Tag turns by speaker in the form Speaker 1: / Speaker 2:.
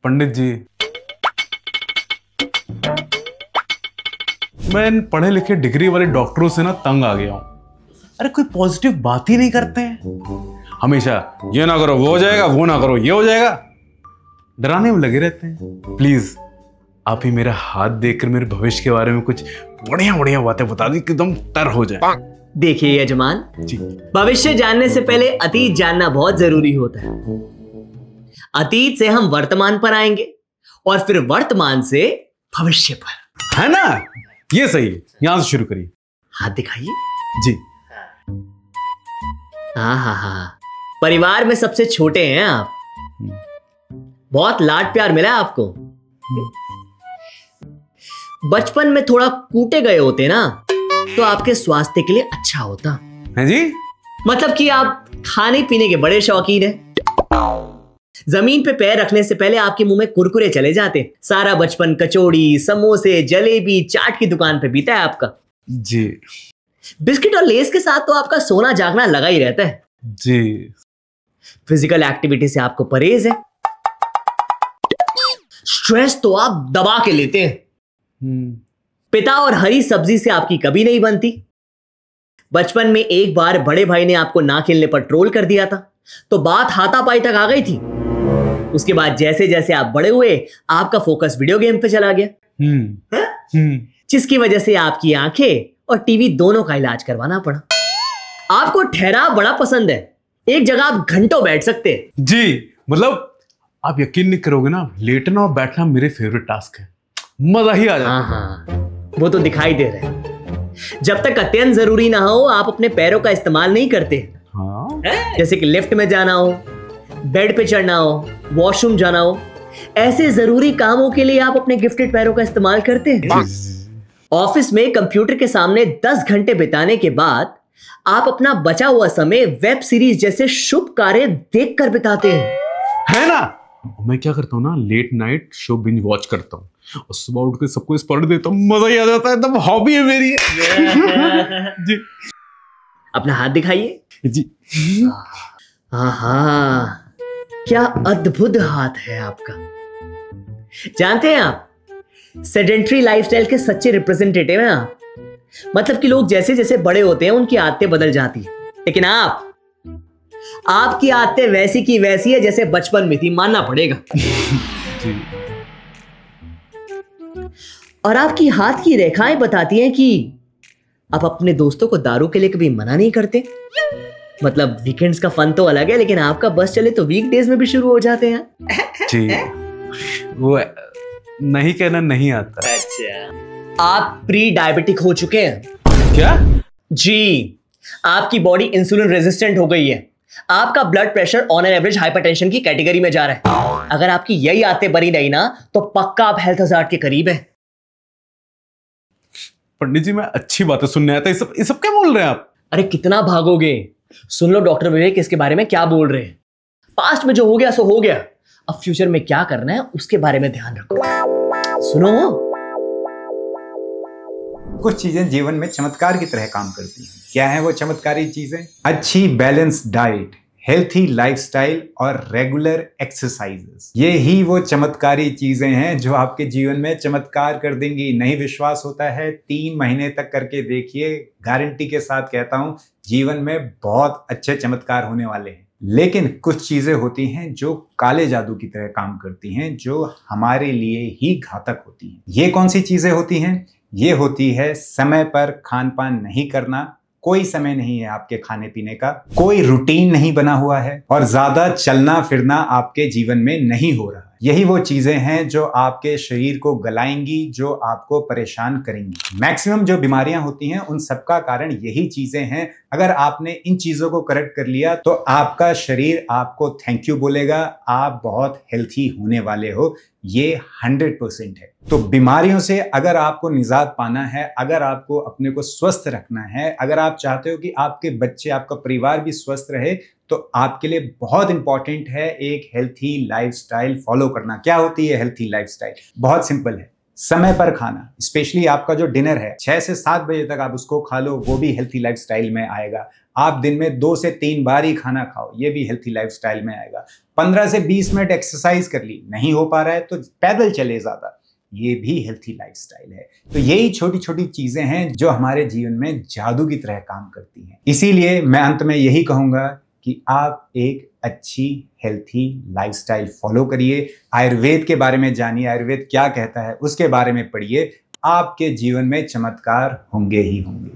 Speaker 1: पंडित जी, मैं इन पढ़े लिखे डिग्री वाले डॉक्टरों से ना तंग आ गया हूं। अरे कोई पॉजिटिव बात ही नहीं करते हैं, हमेशा ये ना करो वो हो जाएगा, वो ना करो ये हो जाएगा, डराने में लगे रहते हैं। प्लीज आप ही मेरा हाथ देखकर मेरे भविष्य के बारे में कुछ बढ़िया बढ़िया बातें बता दी कि एकदम तर हो जाए।
Speaker 2: देखिए यजमान जी, भविष्य जानने से पहले अतीत जानना बहुत जरूरी होता है। अतीत से हम वर्तमान पर आएंगे और फिर वर्तमान से भविष्य पर,
Speaker 1: है ना? ये सही है, यहां से शुरू करिए।
Speaker 2: हाथ दिखाइए
Speaker 1: जी।
Speaker 2: हाँ, परिवार में सबसे छोटे हैं आप, बहुत लाड प्यार मिला है आपको। बचपन में थोड़ा कूटे गए होते ना तो आपके स्वास्थ्य के लिए अच्छा होता
Speaker 1: है जी।
Speaker 2: मतलब कि आप खाने पीने के बड़े शौकीन हैं। जमीन पे पैर रखने से पहले आपके मुंह में कुरकुरे चले जाते। सारा बचपन कचौड़ी, समोसे, जलेबी, चाट की दुकान पे बीता है आपका।
Speaker 1: जी।
Speaker 2: बिस्किट और लेस के साथ तो आपका सोना जागना लगा ही रहता है।
Speaker 1: जी।
Speaker 2: फिजिकल एक्टिविटी से आपको परहेज है। स्ट्रेस तो आप दबा के लेते हैं। पिता और हरी सब्जी से आपकी कभी नहीं बनती। बचपन में एक बार बड़े भाई ने आपको ना खेलने पर ट्रोल कर दिया था तो बात हाथापाई तक आ गई थी। उसके बाद जैसे जैसे आप बड़े हुए आपका फोकस वीडियो गेम पे चला गया, जिसकी वजह से आपकी आंखें और टीवी दोनों का इलाज करवाना पड़ा। आपको ठहराव बड़ा पसंद है, एक जगह आप घंटों बैठ सकते हैं।
Speaker 1: जी, मतलब आप यकीन नहीं करोगे ना, लेटना और बैठना मेरे फेवरेट टास्क है, मजा ही आ जाता है।
Speaker 2: हाँ, वो तो दिखाई दे रहा है। जब तक अत्यंत जरूरी ना हो आप अपने पैरों का इस्तेमाल नहीं करते।
Speaker 1: हाँ?
Speaker 2: जैसे कि लिफ्ट में जाना हो, बेड पे चढ़ना हो, वॉशरूम जाना हो, ऐसे जरूरी कामों के लिए आप अपने गिफ्टेड पैरों का इस्तेमाल करते हैं। ऑफिस में कंप्यूटर के सामने 10 घंटे बिताने के बाद आप अपना बचा हुआ समय वेब सीरीज जैसे शुभ कार्य देखकर बिताते हैं,
Speaker 1: है ना? मैं क्या करता हूँ ना, late night show binge watch करता हूँ और सुबह उठ के सबको स्पॉट देता हूँ, मजा ही आ जाता है, एकदम हॉबी है मेरी। जी।
Speaker 2: अपना हाथ दिखाइए
Speaker 1: जी।
Speaker 2: हाँ, क्या अद्भुत हाथ है आपका। जानते हैं आप, सेडेंट्री लाइफस्टाइल के सच्चे रिप्रेजेंटेटिव हैं आप। मतलब कि लोग जैसे जैसे बड़े होते हैं उनकी आदतें बदल जाती है, लेकिन आपकी आदतें वैसी की वैसी है जैसे बचपन में थी, मानना पड़ेगा।
Speaker 1: जी।
Speaker 2: और आपकी हाथ की रेखाएं बताती हैं कि आप अपने दोस्तों को दारू के लिए कभी मना नहीं करते। मतलब वीकेंड्स का फन तो अलग है, लेकिन आपका बस चले तो वीकडेज में भी शुरू हो जाते हैं।
Speaker 1: जी, वो नहीं कहना नहीं आता।
Speaker 2: अच्छा, आप प्री डायबिटिक हो चुके हैं
Speaker 1: क्या?
Speaker 2: जी, आपकी बॉडी इंसुलिन रेजिस्टेंट हो गई है। आपका blood pressure on an average hypertension की कैटेगरी में जा रहा है। अगर आपकी यही आदतें बनी नहीं ना तो पक्का आप हेल्थ हजार्ड के करीब है।
Speaker 1: पंडित जी, मैं अच्छी बातें सुनने आया था, ये सब क्या बोल रहे हैं आप?
Speaker 2: अरे कितना भागोगे, सुन लो डॉक्टर विवेक इसके बारे में क्या बोल रहे हैं। पास्ट में जो हो गया सो हो गया, अब फ्यूचर में क्या करना है उसके बारे में ध्यान रखो। सुनो,
Speaker 3: कुछ चीजें जीवन में चमत्कार की तरह काम करती हैं। क्या है वो चमत्कारी चीजें? अच्छी बैलेंस डाइट, हेल्थी लाइफस्टाइल और रेगुलर एक्सरसाइजेस। ये ही वो चमत्कारी चीजें हैं जो आपके जीवन में चमत्कार कर देंगी। नहीं विश्वास होता है, 3 महीने तक करके देखिए, गारंटी के साथ कहता हूं, जीवन में बहुत अच्छे चमत्कार होने वाले हैं। लेकिन कुछ चीजें होती हैं जो काले जादू की तरह काम करती हैं, जो हमारे लिए ही घातक होती हैं। ये कौन सी चीजें होती हैं? ये होती है समय पर खान पान नहीं करना, कोई समय नहीं है आपके खाने पीने का, कोई रूटीन नहीं बना हुआ है और ज्यादा चलना फिरना आपके जीवन में नहीं हो रहा। यही वो चीजें हैं जो आपके शरीर को गलाएंगी, जो आपको परेशान करेंगी। मैक्सिमम जो बीमारियां होती हैं उन सबका कारण यही चीजें हैं। अगर आपने इन चीजों को करेक्ट कर लिया तो आपका शरीर आपको थैंक यू बोलेगा, आप बहुत हेल्थी होने वाले हो। ये 100% है। तो बीमारियों से अगर आपको निजात पाना है, अगर आपको अपने को स्वस्थ रखना है, अगर आप चाहते हो कि आपके बच्चे, आपका परिवार भी स्वस्थ रहे, तो आपके लिए बहुत इंपॉर्टेंट है एक हेल्थी लाइफस्टाइल फॉलो करना। क्या होती है हेल्थी लाइफस्टाइल? बहुत सिंपल है। समय पर खाना, स्पेशली आपका जो डिनर है 6 से 7 बजे तक आप उसको खा लो, वो भी हेल्थी लाइफस्टाइल में आएगा। आप दिन में 2 से 3 बार ही खाना खाओ, ये भी हेल्थी लाइफस्टाइल में आएगा। 15 से 20 मिनट एक्सरसाइज कर ली, नहीं हो पा रहा है तो पैदल चले ज़्यादा, ये भी हेल्थी लाइफस्टाइल है। तो यही छोटी छोटी चीजें हैं जो हमारे जीवन में जादू की तरह काम करती हैं। इसीलिए मैं अंत में यही कहूंगा कि आप एक अच्छी हेल्थी लाइफस्टाइल फॉलो करिए, आयुर्वेद के बारे में जानिए, आयुर्वेद क्या कहता है उसके बारे में पढ़िए, आपके जीवन में चमत्कार होंगे ही होंगे।